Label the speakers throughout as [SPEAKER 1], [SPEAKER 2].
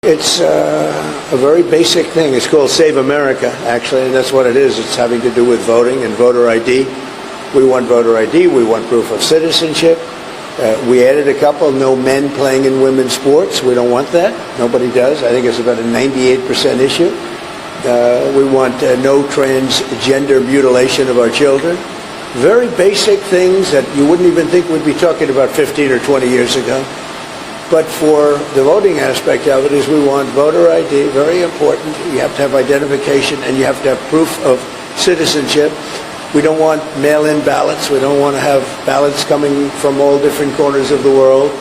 [SPEAKER 1] It's a very basic thing. It's called Save America, actually, and that's what it is. It's having to do with voting and voter ID. We want voter ID. We want proof of citizenship. We added a couple, no men playing in women's sports. We don't want that. Nobody does. I think it's about a 98% issue. We want no transgender mutilation of our children. Very basic things that you wouldn't even think we'd be talking about 15 or 20 years ago. But for the voting aspect of it is we want voter ID, very important. You have to have identification and you have to have proof of citizenship. We don't want mail-in ballots. We don't want to have ballots coming from all different corners of the world.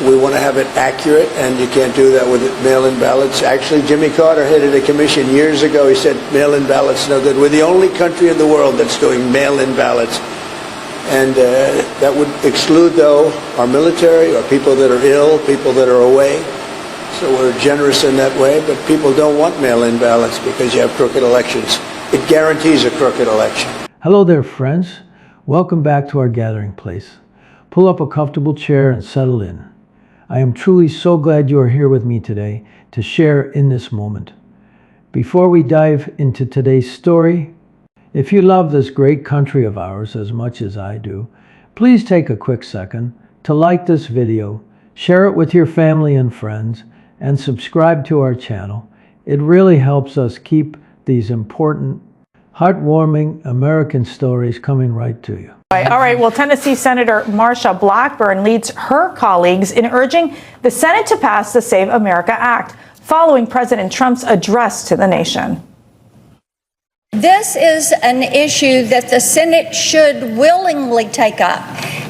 [SPEAKER 1] We want to have it accurate, and you can't do that with mail-in ballots. Actually, Jimmy Carter headed a commission years ago. He said mail-in ballots no good. We're the only country in the world that's doing mail-in ballots. And that would exclude, though, our military or people that are ill, people that are away. So we're generous in that way, but people don't want mail-in ballots because you have crooked elections. It guarantees a crooked election.
[SPEAKER 2] Hello there, friends. Welcome back to our gathering place. Pull up a comfortable chair and settle in. I am truly so glad you are here with me today to share in this moment. Before we dive into today's story, if you love this great country of ours as much as I do, please take a quick second to like this video, share it with your family and friends, and subscribe to our channel. It really helps us keep these important, heartwarming American stories coming right to you.
[SPEAKER 3] All right, well, Tennessee Senator Marsha Blackburn leads her colleagues in urging the Senate to pass the Save America Act, following President Trump's address to the nation.
[SPEAKER 4] This is an issue that the Senate should willingly take up.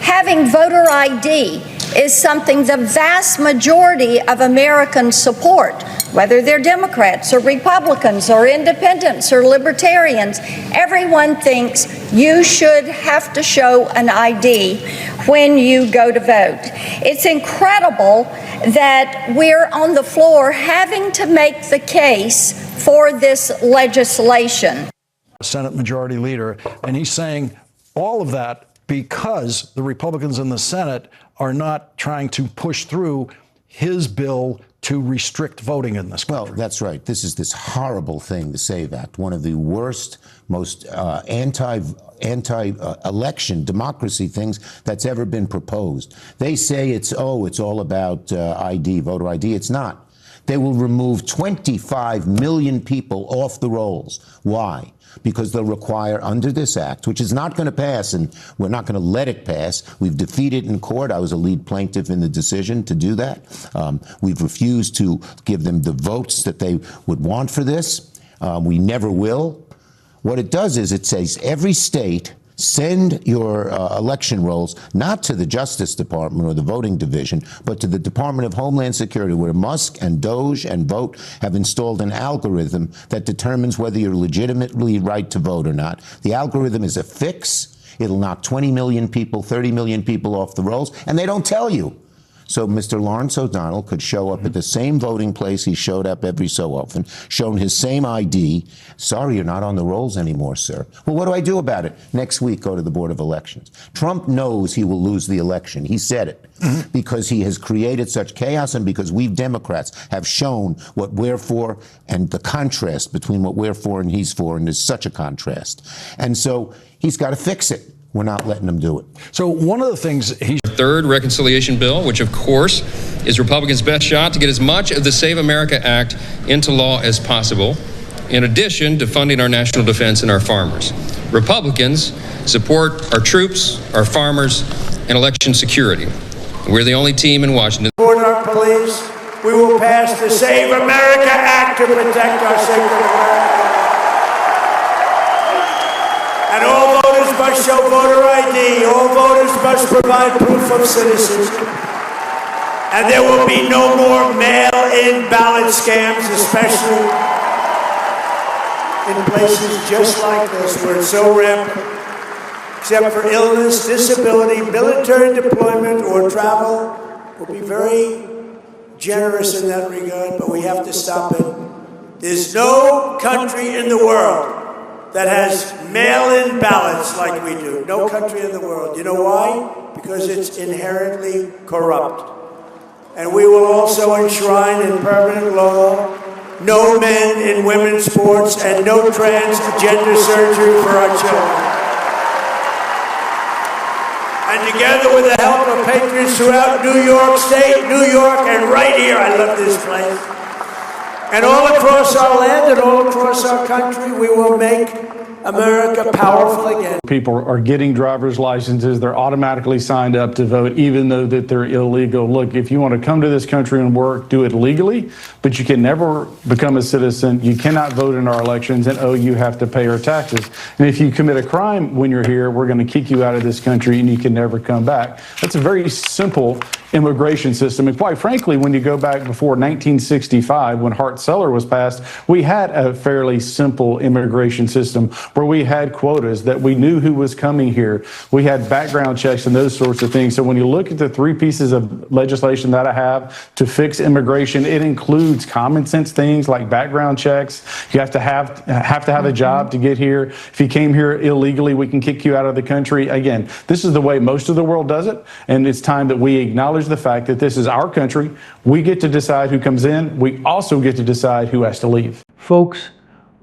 [SPEAKER 4] Having voter ID is something the vast majority of Americans support, whether they're Democrats or Republicans or independents or libertarians. Everyone thinks you should have to show an ID when you go to vote. It's incredible that we're on the floor having to make the case for this legislation.
[SPEAKER 5] Senate Majority Leader, and he's saying all of that because the Republicans in the Senate are not trying to push through his bill to restrict voting in this country.
[SPEAKER 6] Well, that's right. This is this horrible thing, the SAVE Act, one of the worst, most anti-election democracy things that's ever been proposed. They say it's all about ID, voter ID. It's not. They will remove 25 million people off the rolls. Why? Because they'll require, under this act, which is not going to pass, and we're not going to let it pass. We've defeated in court. I was a lead plaintiff in the decision to do that. We've refused to give them the votes that they would want for this. We never will. What it does is it says every state send your election rolls not to the Justice Department or the voting division, but to the Department of Homeland Security, where Musk and Doge and Vote have installed an algorithm that determines whether you're legitimately right to vote or not. The algorithm is a fix. It'll knock 20 million people, 30 million people off the rolls, and they don't tell you. So Mr. Lawrence O'Donnell could show up at the same voting place he showed up every so often, shown his same ID. Sorry, you're not on the rolls anymore, sir. Well, what do I do about it? Next week, go to the Board of Elections. Trump knows he will lose the election. He said it because he has created such chaos and because we Democrats have shown what we're for and the contrast between what we're for and he's for, and there's such a contrast. And so he's got to fix it. We're not letting him do it.
[SPEAKER 5] So one of the things he's
[SPEAKER 7] third reconciliation bill, which of course is Republicans' best shot to get as much of the Save America Act into law as possible, in addition to funding our national defense and our farmers. Republicans support our troops, our farmers, and election security. We're the only team in Washington.
[SPEAKER 1] Support our police. We will pass the Save America Act to protect our sacred America. And all voters must show voter ID. All voters must provide proof of citizenship. And there will be no more mail-in ballot scams, especially in places just like this where it's so rampant. Except for illness, disability, military deployment, or travel, we'll be very generous in that regard, but we have to stop it. There's no country in the world that has mail-in ballots like we do. No country in the world. You know why? Because it's inherently corrupt. And we will also enshrine in permanent law no men in women's sports and no transgender surgery for our children. And together with the help of patriots throughout New York State, New York, and right here, I love this place, and all across our land and all across our country, we will make America powerful again.
[SPEAKER 8] People are getting driver's licenses. They're automatically signed up to vote, even though that they're illegal. Look, if you want to come to this country and work, do it legally, but you can never become a citizen. You cannot vote in our elections, and you have to pay our taxes. And if you commit a crime when you're here, we're going to kick you out of this country and you can never come back. That's a very simple immigration system. And quite frankly, when you go back before 1965, when Hart-Celler was passed, we had a fairly simple immigration system where we had quotas, that we knew who was coming here. We had background checks and those sorts of things. So when you look at the three pieces of legislation that I have to fix immigration, it includes common sense things like background checks. You have to have a job to get here. If you came here illegally, we can kick you out of the country. Again, this is the way most of the world does it, and it's time that we acknowledge the fact that this is our country. We get to decide who comes in. We also get to decide who has to leave.
[SPEAKER 2] Folks,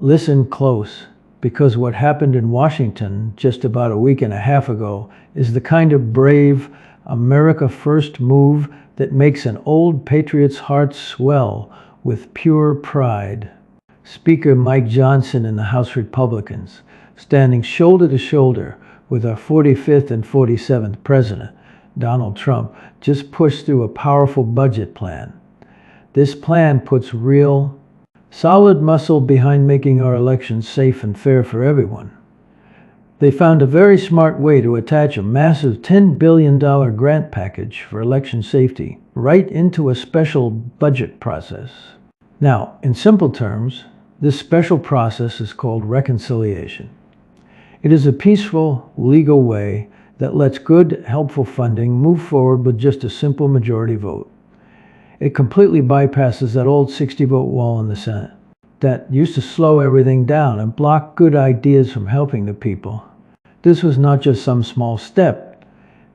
[SPEAKER 2] listen close, because what happened in Washington just about a week and a half ago is the kind of brave America First move that makes an old patriot's heart swell with pure pride. Speaker Mike Johnson and the House Republicans, standing shoulder to shoulder with our 45th and 47th president, Donald Trump, just pushed through a powerful budget plan. This plan puts real, solid muscle behind making our elections safe and fair for everyone. They found a very smart way to attach a massive $10 billion grant package for election safety right into a special budget process. Now, in simple terms, this special process is called reconciliation. It is a peaceful, legal way that lets good, helpful funding move forward with just a simple majority vote. It completely bypasses that old 60-vote wall in the Senate that used to slow everything down and block good ideas from helping the people. This was not just some small step.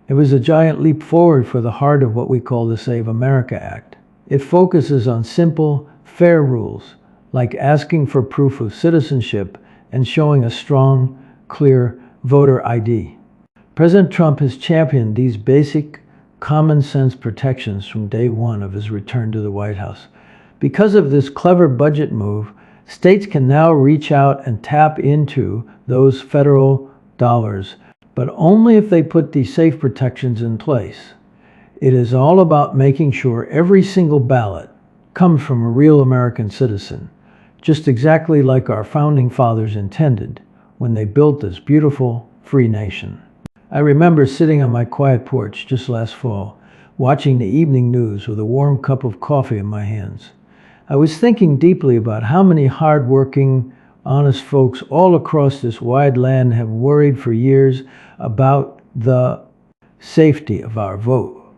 [SPEAKER 2] It was a giant leap forward for the heart of what we call the Save America Act. It focuses on simple, fair rules, like asking for proof of citizenship and showing a strong, clear voter ID. President Trump has championed these basic, common-sense protections from day one of his return to the White House. Because of this clever budget move, states can now reach out and tap into those federal dollars, but only if they put these safe protections in place. It is all about making sure every single ballot comes from a real American citizen, just exactly like our founding fathers intended when they built this beautiful, free nation. I remember sitting on my quiet porch just last fall, watching the evening news with a warm cup of coffee in my hands. I was thinking deeply about how many hardworking, honest folks all across this wide land have worried for years about the safety of our vote.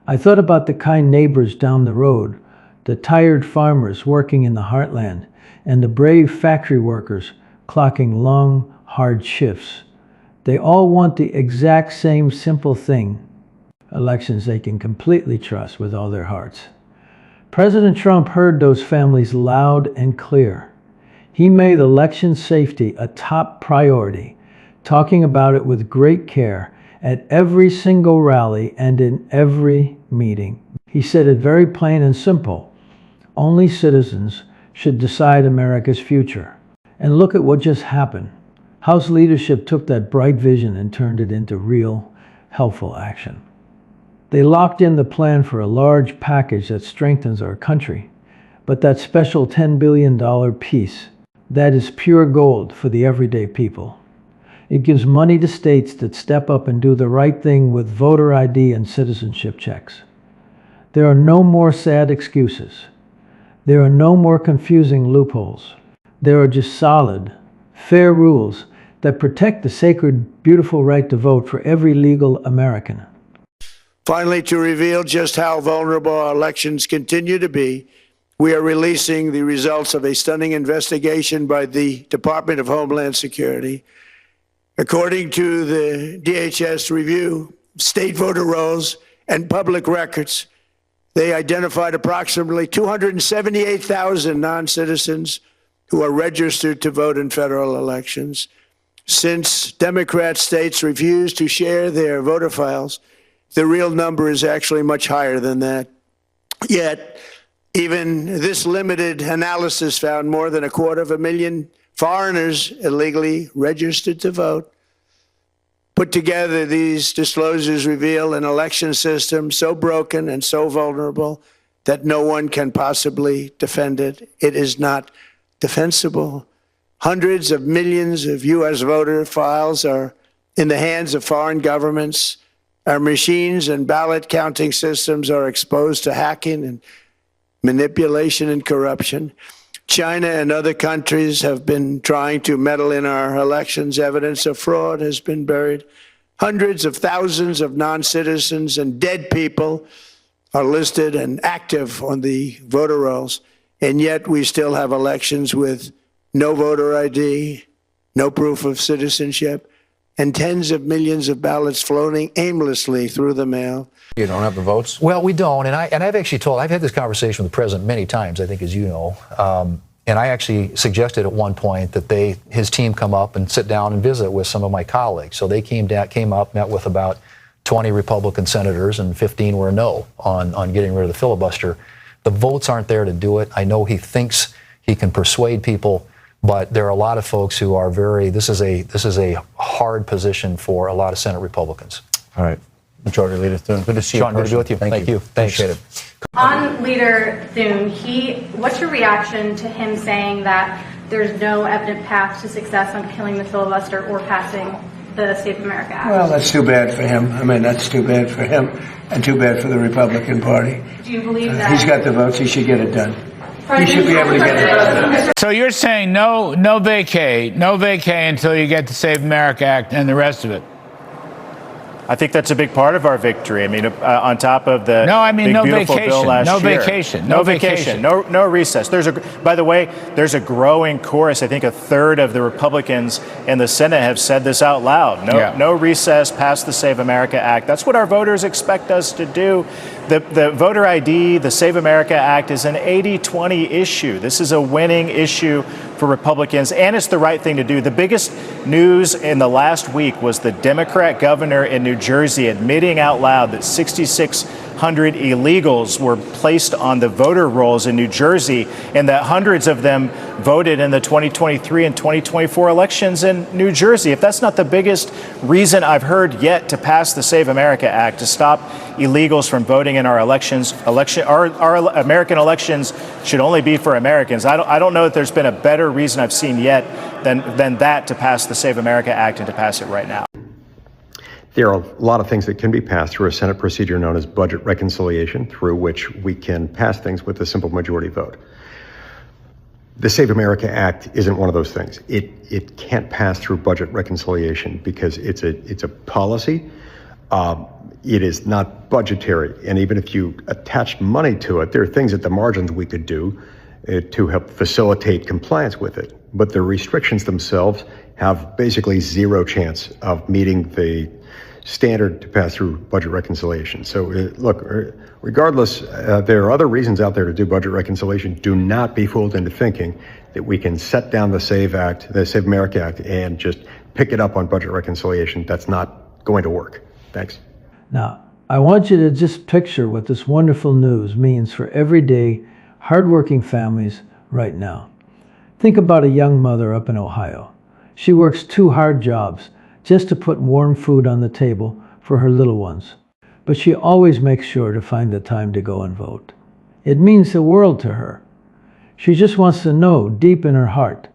[SPEAKER 2] I thought about the kind neighbors down the road, the tired farmers working in the heartland, and the brave factory workers clocking long, hard shifts. They all want the exact same simple thing, elections they can completely trust with all their hearts. President Trump heard those families loud and clear. He made election safety a top priority, talking about it with great care at every single rally and in every meeting. He said it very plain and simple. Only citizens should decide America's future. And look at what just happened. House leadership took that bright vision and turned it into real, helpful action. They locked in the plan for a large package that strengthens our country. But that special $10 billion piece, that is pure gold for the everyday people. It gives money to states that step up and do the right thing with voter ID and citizenship checks. There are no more sad excuses. There are no more confusing loopholes. There are just solid, fair rules that protect the sacred, beautiful right to vote for every legal American.
[SPEAKER 1] Finally, to reveal just how vulnerable our elections continue to be, we are releasing the results of a stunning investigation by the Department of Homeland Security. According to the DHS review, state voter rolls and public records, They identified approximately 278,000 non-citizens who are registered to vote in federal elections. Since Democrat states refuse to share their voter files, the real number is actually much higher than that. Yet, even this limited analysis found more than 250,000 foreigners illegally registered to vote. Put together, these disclosures reveal an election system so broken and so vulnerable that no one can possibly defend it. It is not defensible. Hundreds of millions of U.S. voter files are in the hands of foreign governments. Our machines and ballot counting systems are exposed to hacking and manipulation and corruption. China and other countries have been trying to meddle in our elections. Evidence of fraud has been buried. Hundreds of thousands of non-citizens and dead people are listed and active on the voter rolls, and yet we still have elections with no voter ID, no proof of citizenship, and tens of millions of ballots floating aimlessly through the mail.
[SPEAKER 9] You don't have the votes?
[SPEAKER 10] Well, we don't, and I've actually I've had this conversation with the president many times, I think, as you know, and I actually suggested at one point that his team come up and sit down and visit with some of my colleagues. So they came up, met with about 20 Republican senators, and 15 were no on getting rid of the filibuster. The votes aren't there to do it. I know he thinks he can persuade people, but there are a lot of folks who are this is a hard position for a lot of Senate Republicans.
[SPEAKER 9] All right. Majority Leader Thune, good to see you.
[SPEAKER 10] Sean, good to be with you. Thank you. Thanks.
[SPEAKER 9] Appreciate it.
[SPEAKER 11] On Leader Thune, what's your reaction to him saying that there's no evident path to success on killing the filibuster or passing the Save America Act?
[SPEAKER 1] Well, that's too bad for him. I mean, that's too bad for him and too bad for the Republican Party.
[SPEAKER 11] Do you believe that?
[SPEAKER 1] He's got the votes. He should get it done. He should be able to get it done.
[SPEAKER 12] So you're saying no vacay until you get the Save America Act and the rest of it?
[SPEAKER 13] I think that's a big part of our victory. I mean, on top of the big,
[SPEAKER 12] no
[SPEAKER 13] beautiful
[SPEAKER 12] vacation,
[SPEAKER 13] bill last
[SPEAKER 12] no
[SPEAKER 13] year.
[SPEAKER 12] Vacation,
[SPEAKER 13] no vacation, no recess. By the way, there's a growing chorus. I think a third of the Republicans in the Senate have said this out loud. No recess, pass the Save America Act. That's what our voters expect us to do. The voter ID, the Save America Act is an 80-20 issue. This is a winning issue for Republicans, and it's the right thing to do. The biggest news in the last week was the Democrat governor in New Jersey admitting out loud that 6,600 illegals were placed on the voter rolls in New Jersey, and that hundreds of them voted in the 2023 and 2024 elections in New Jersey. If that's not the biggest reason I've heard yet to pass the Save America Act, to stop illegals from voting in our elections, our American elections should only be for Americans. I don't know that there's been a better reason I've seen yet than that to pass the Save America Act and to pass it right now.
[SPEAKER 14] There are a lot of things that can be passed through a Senate procedure known as budget reconciliation, through which we can pass things with a simple majority vote. The Save America Act isn't one of those things. It can't pass through budget reconciliation because it's a policy. It is not budgetary, and even if you attach money to it, there are things at the margins we could do to help facilitate compliance with it. But the restrictions themselves have basically zero chance of meeting the standard to pass through budget reconciliation. So look, regardless, there are other reasons out there to do budget reconciliation. Do not be fooled into thinking that we can set down the Save America Act, and just pick it up on budget reconciliation. That's not going to work. Thanks.
[SPEAKER 2] Now, I want you to just picture what this wonderful news means for everyday, hardworking families right now. Think about a young mother up in Ohio. She works 2 hard jobs just to put warm food on the table for her little ones. But she always makes sure to find the time to go and vote. It means the world to her. She just wants to know deep in her heart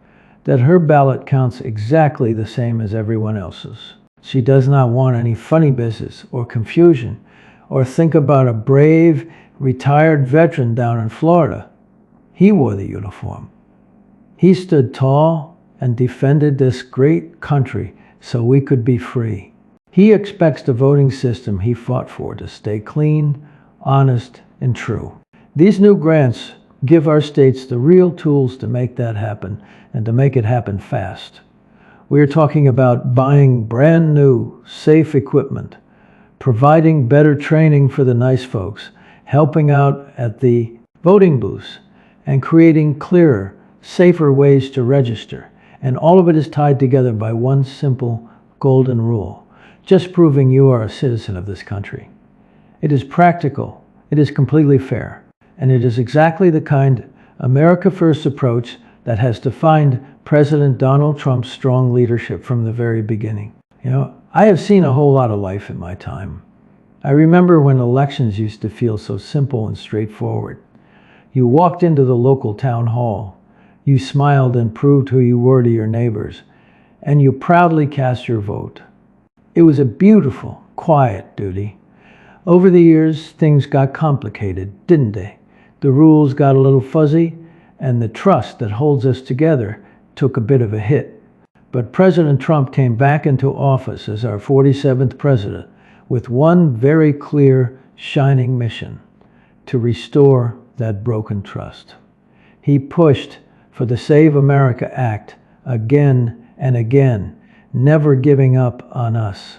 [SPEAKER 2] that her ballot counts exactly the same as everyone else's. She does not want any funny business or confusion, or think about a brave, retired veteran down in Florida. He wore the uniform. He stood tall and defended this great country so we could be free. He expects the voting system he fought for to stay clean, honest, and true. These new grants give our states the real tools to make that happen, and to make it happen fast. We are talking about buying brand new, safe equipment, providing better training for the nice folks, helping out at the voting booths, and creating clearer, safer ways to register. And all of it is tied together by one simple golden rule, just proving you are a citizen of this country. It is practical, it is completely fair, and it is exactly the kind America First approach that has defined President Donald Trump's strong leadership from the very beginning. You know, I have seen a whole lot of life in my time. I remember when elections used to feel so simple and straightforward. You walked into the local town hall, you smiled and proved who you were to your neighbors, and you proudly cast your vote. It was a beautiful, quiet duty. Over the years, things got complicated, didn't they? The rules got a little fuzzy, and the trust that holds us together took a bit of a hit. But President Trump came back into office as our 47th president with one very clear, shining mission: to restore that broken trust. He pushed for the Save America Act again and again, never giving up on us.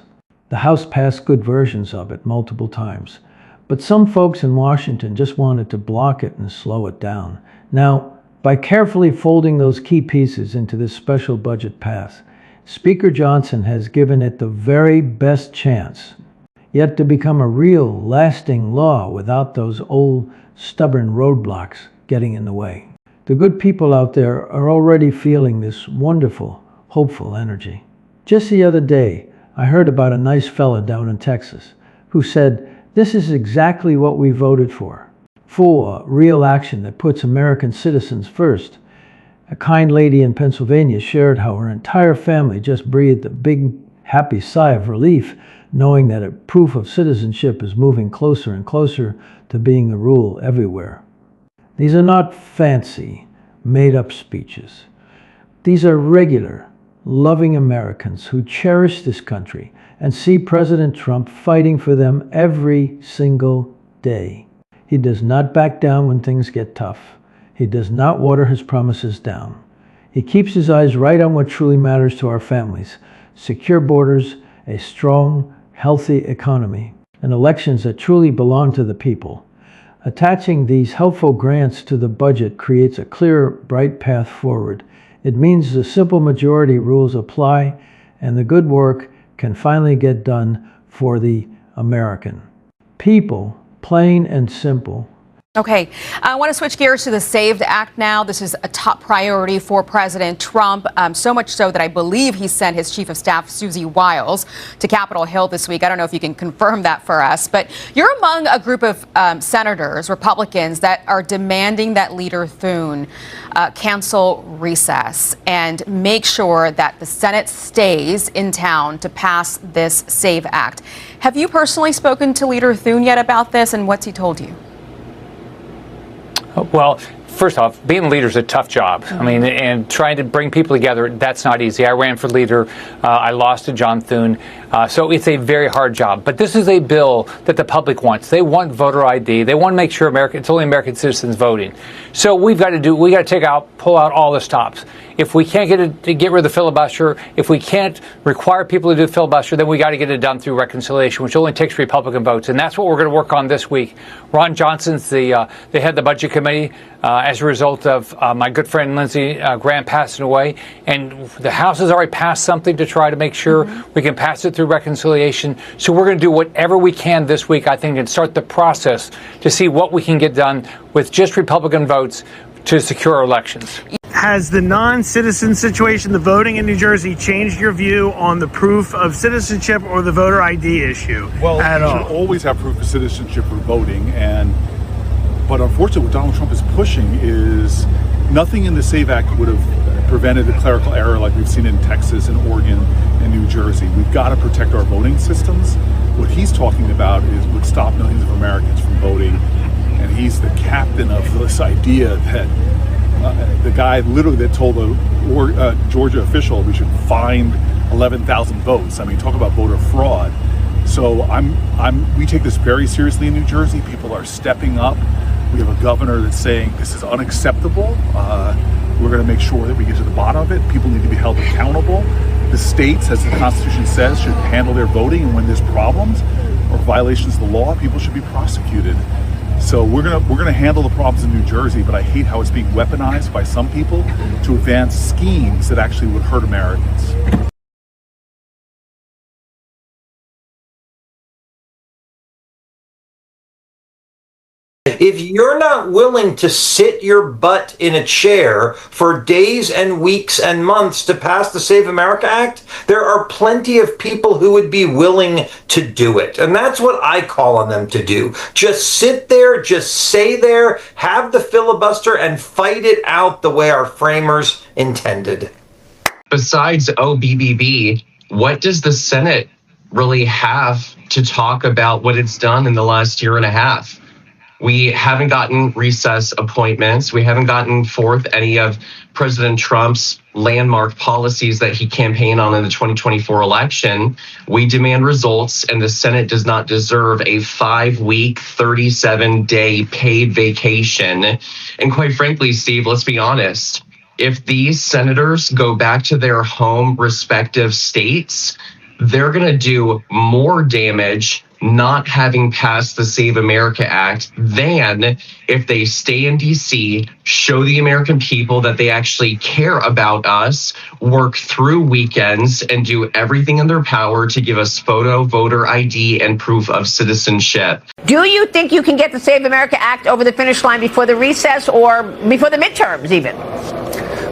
[SPEAKER 2] The House passed good versions of it multiple times, but some folks in Washington just wanted to block it and slow it down. Now, by carefully folding those key pieces into this special budget pass, Speaker Johnson has given it the very best chance yet to become a real, lasting law without those old, stubborn roadblocks getting in the way. The good people out there are already feeling this wonderful, hopeful energy. Just the other day, I heard about a nice fella down in Texas who said, "This is exactly what we voted for real action that puts American citizens first." A kind lady in Pennsylvania shared how her entire family just breathed a big, happy sigh of relief, knowing that a proof of citizenship is moving closer and closer to being the rule everywhere. These are not fancy, made-up speeches. These are regular, loving Americans who cherish this country and see President Trump fighting for them every single day. He does not back down when things get tough. He does not water his promises down. He keeps his eyes right on what truly matters to our families: secure borders, a strong, healthy economy, and elections that truly belong to the people. Attaching these helpful grants to the budget creates a clear, bright path forward. It means the simple majority rules apply, and the good work can finally get done for the American people. Plain and simple.
[SPEAKER 15] Okay, I want to switch gears to the SAVE Act now. This is a top priority for President Trump, so much so that I believe he sent his chief of staff, Susie Wiles, to Capitol Hill this week. I don't know if you can confirm that for us, but you're among a group of senators, Republicans, that are demanding that Leader Thune cancel recess and make sure that the Senate stays in town to pass this SAVE Act. Have you personally spoken to Leader Thune yet about this, and what's he told you?
[SPEAKER 16] Well, first off, being a leader is a tough job. I mean, and trying to bring people together, that's not easy. I ran for leader. I lost to John Thune. So it's a very hard job. But this is a bill that the public wants. They want voter ID. They want to make sure it's only American citizens voting. So we got to pull out all the stops. If we can't get rid of the filibuster, if we can't require people to do the filibuster, then we got to get it done through reconciliation, which only takes Republican votes. And that's what we're going to work on this week. Ron Johnson's they had the budget committee as a result of my good friend Lindsey Graham passing away. And the House has already passed something to try to make sure we can pass it through reconciliation. So we're going to do whatever we can this week, I think, and start the process to see what we can get done with just Republican votes to secure our elections.
[SPEAKER 17] Has the non-citizen situation, the voting in New Jersey, changed your view on the proof of citizenship or the voter ID issue at all?
[SPEAKER 18] You should always have proof of citizenship for voting, but unfortunately what Donald Trump is pushing is nothing in the SAVE Act would have prevented a clerical error like we've seen in Texas and Oregon and New Jersey. We've got to protect our voting systems. What he's talking about would stop millions of Americans from voting, and he's the captain of this idea that the guy literally that told a Georgia official we should find 11,000 votes. I mean, talk about voter fraud. So we take this very seriously in New Jersey. People are stepping up. We have a governor that's saying this is unacceptable. We're going to make sure that we get to the bottom of it. People need to be held accountable. The states, as the Constitution says, should handle their voting, and when there's problems or violations of the law, people should be prosecuted. So we're gonna handle the problems in New Jersey, but I hate how it's being weaponized by some people to advance schemes that actually would hurt Americans.
[SPEAKER 19] If you're not willing to sit your butt in a chair for days and weeks and months to pass the Save America Act, there are plenty of people who would be willing to do it. And that's what I call on them to do. Just sit there, just stay there, have the filibuster, and fight it out the way our framers intended.
[SPEAKER 20] Besides OBBB, what does the Senate really have to talk about what it's done in the last year and a half? We haven't gotten recess appointments. We haven't gotten forth any of President Trump's landmark policies that he campaigned on in the 2024 election. We demand results, and the Senate does not deserve a 5-week, 37-day paid vacation. And quite frankly, Steve, let's be honest. If these senators go back to their home respective states, they're going to do more damage not having passed the Save America Act than if they stay in DC, show the American people that they actually care about us, work through weekends, and do everything in their power to give us photo, voter ID, and proof of citizenship.
[SPEAKER 21] Do you think you can get the Save America Act over the finish line before the recess or before the midterms even?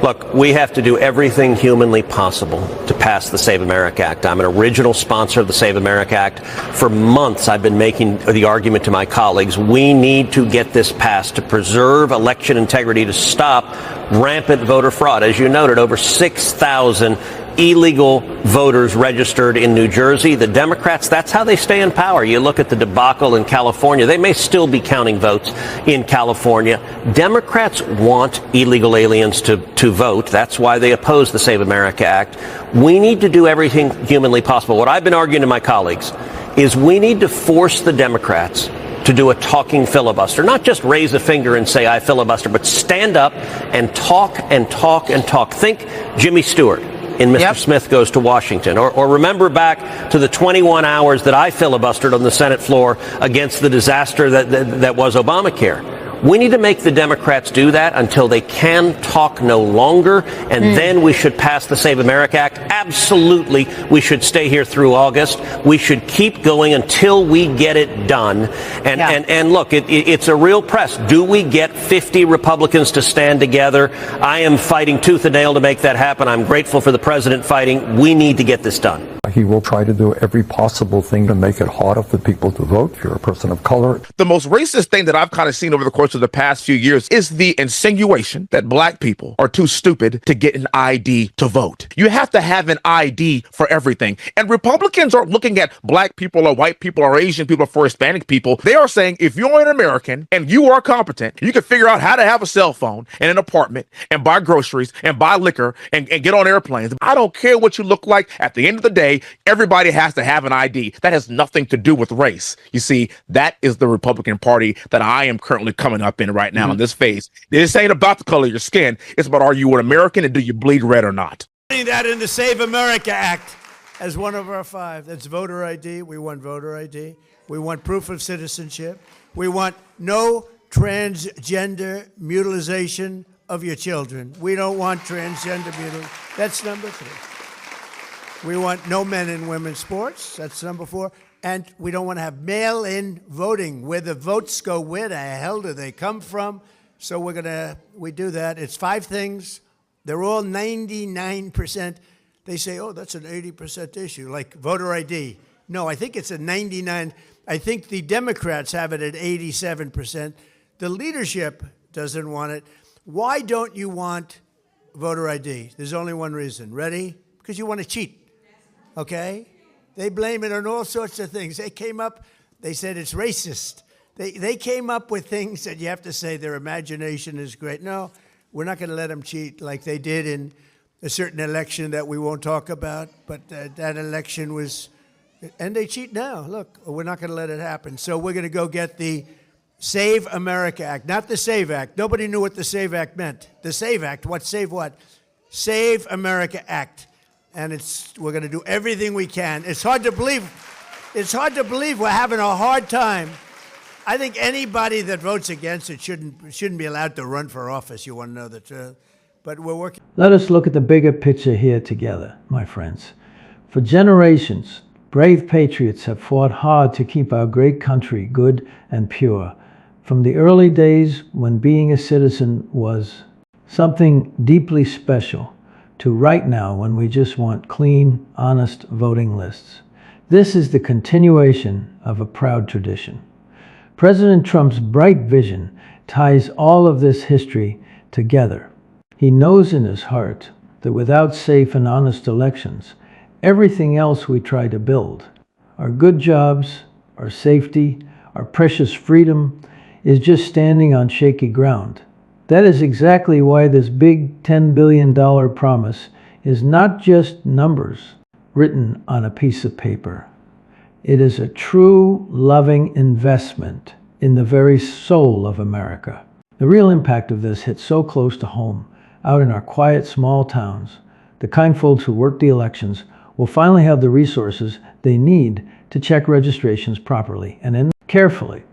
[SPEAKER 22] Look, we have to do everything humanly possible to pass the Save America Act. I'm an original sponsor of the Save America Act. For months, I've been making the argument to my colleagues, we need to get this passed to preserve election integrity, to stop rampant voter fraud. As you noted, over 6,000 illegal voters registered in New Jersey. The Democrats, that's how they stay in power. You look at the debacle in California. They may still be counting votes in California. Democrats want illegal aliens to vote. That's why they oppose the Save America Act. We need to do everything humanly possible. What I've been arguing to my colleagues is we need to force the Democrats to do a talking filibuster, not just raise a finger and say, I filibuster, but stand up and talk and talk and talk. Think Jimmy Stewart in Mr. Smith Goes to Washington. Or remember back to the 21 hours that I filibustered on the Senate floor against the disaster that was Obamacare. We need to make the Democrats do that until they can talk no longer, and then we should pass the Save America Act. Absolutely, we should stay here through August. We should keep going until we get it done. And look, it's a real press. Do we get 50 Republicans to stand together? I am fighting tooth and nail to make that happen. I'm grateful for the president fighting. We need to get this done.
[SPEAKER 23] He will try to do every possible thing to make it harder for people to vote if you're a person of color.
[SPEAKER 24] The most racist thing that I've kind of seen over the course of the past few years is the insinuation that black people are too stupid to get an ID to vote. You have to have an ID for everything. And Republicans aren't looking at black people or white people or Asian people or Hispanic people. They are saying if you're an American and you are competent, you can figure out how to have a cell phone and an apartment and buy groceries and buy liquor and get on airplanes. I don't care what you look like. At the end of the day, everybody has to have an ID. That has nothing to do with race. You see, that is the Republican Party that I am currently coming up in right now in this phase. This ain't about the color of your skin. It's about, are you an American and do you bleed red or not?
[SPEAKER 25] That in the Save America Act as one of our 5. That's voter ID. We want voter ID. We want proof of citizenship. We want no transgender mutilization of your children. We don't want transgender mutilation. That's number 3. We want no men in women's sports. That's number 4. And we don't want to have mail-in voting. Where the votes go, where the hell do they come from? So we do that. It's 5 things. They're all 99%. They say, oh, that's an 80% issue, like voter ID. No, I think it's a 99. I think the Democrats have it at 87%. The leadership doesn't want it. Why don't you want voter ID? There's only one reason. Ready? Because you want to cheat. Okay? They blame it on all sorts of things. They came up, they said it's racist. They came up with things that you have to say their imagination is great. No, we're not going to let them cheat like they did in a certain election that we won't talk about. But that election was, and they cheat now. Look, we're not going to let it happen. So we're going to go get the Save America Act, not the Save Act. Nobody knew what the Save Act meant. The Save Act, what? Save what? Save America Act. And we're going to do everything we can. It's hard to believe. It's hard to believe we're having a hard time I think anybody that votes against it shouldn't be allowed to run for office. You want to know the truth. But we're working.
[SPEAKER 2] Let us look at the bigger picture here together, my friends. For generations, brave patriots have fought hard to keep our great country good and pure. From the early days when being a citizen was something deeply special, to right now when we just want clean, honest voting lists. This is the continuation of a proud tradition. President Trump's bright vision ties all of this history together. He knows in his heart that without safe and honest elections, everything else we try to build, our good jobs, our safety, our precious freedom, is just standing on shaky ground. That is exactly why this big $10 billion promise is not just numbers written on a piece of paper. It is a true, loving investment in the very soul of America. The real impact of this hits so close to home, out in our quiet small towns. The kind folks who work the elections will finally have the resources they need to check registrations properly and carefully.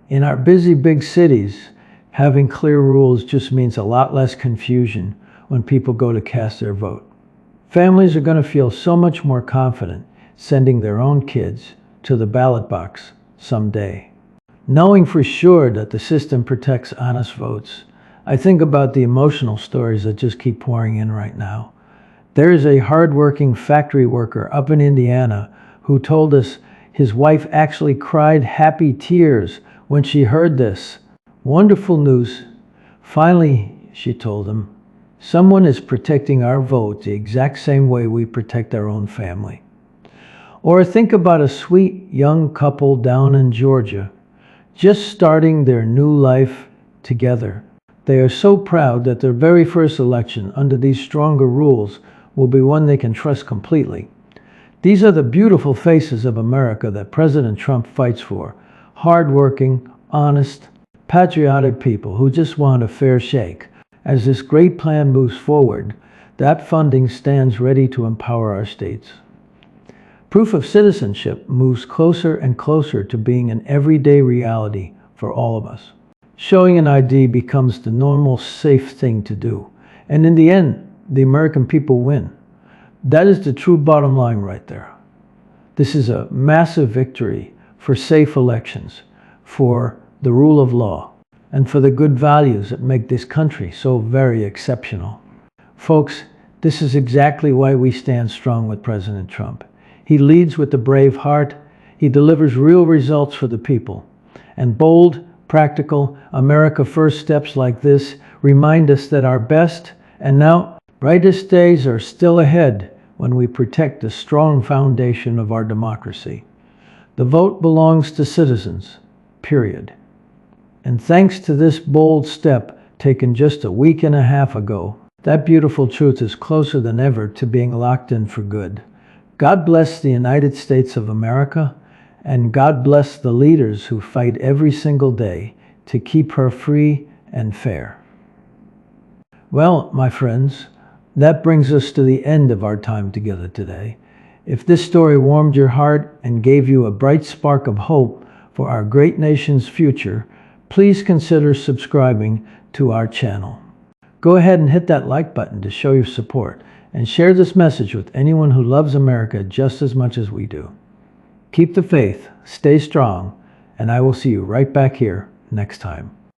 [SPEAKER 2] In our busy big cities, having clear rules just means a lot less confusion when people go to cast their vote. Families are going to feel so much more confident sending their own kids to the ballot box someday. Knowing for sure that the system protects honest votes, I think about the emotional stories that just keep pouring in right now. There is a hardworking factory worker up in Indiana who told us his wife actually cried happy tears when she heard this. Wonderful news. Finally, she told him, someone is protecting our vote the exact same way we protect our own family. Or think about a sweet young couple down in Georgia, just starting their new life together. They are so proud that their very first election under these stronger rules will be one they can trust completely. These are the beautiful faces of America that President Trump fights for. Hardworking, honest, patriotic people who just want a fair shake. As this great plan moves forward, that funding stands ready to empower our states. Proof of citizenship moves closer and closer to being an everyday reality for all of us. Showing an ID becomes the normal, safe thing to do. And in the end, the American people win. That is the true bottom line right there. This is a massive victory for safe elections, for the rule of law, and for the good values that make this country so very exceptional. Folks, this is exactly why we stand strong with President Trump. He leads with a brave heart. He delivers real results for the people. And bold, practical, America First steps like this remind us that our best and now brightest days are still ahead when we protect the strong foundation of our democracy. The vote belongs to citizens, period. And thanks to this bold step taken just a week and a half ago, that beautiful truth is closer than ever to being locked in for good. God bless the United States of America, and God bless the leaders who fight every single day to keep her free and fair. Well, my friends, that brings us to the end of our time together today. If this story warmed your heart and gave you a bright spark of hope for our great nation's future, please consider subscribing to our channel. Go ahead and hit that like button to show your support and share this message with anyone who loves America just as much as we do. Keep the faith, stay strong, and I will see you right back here next time.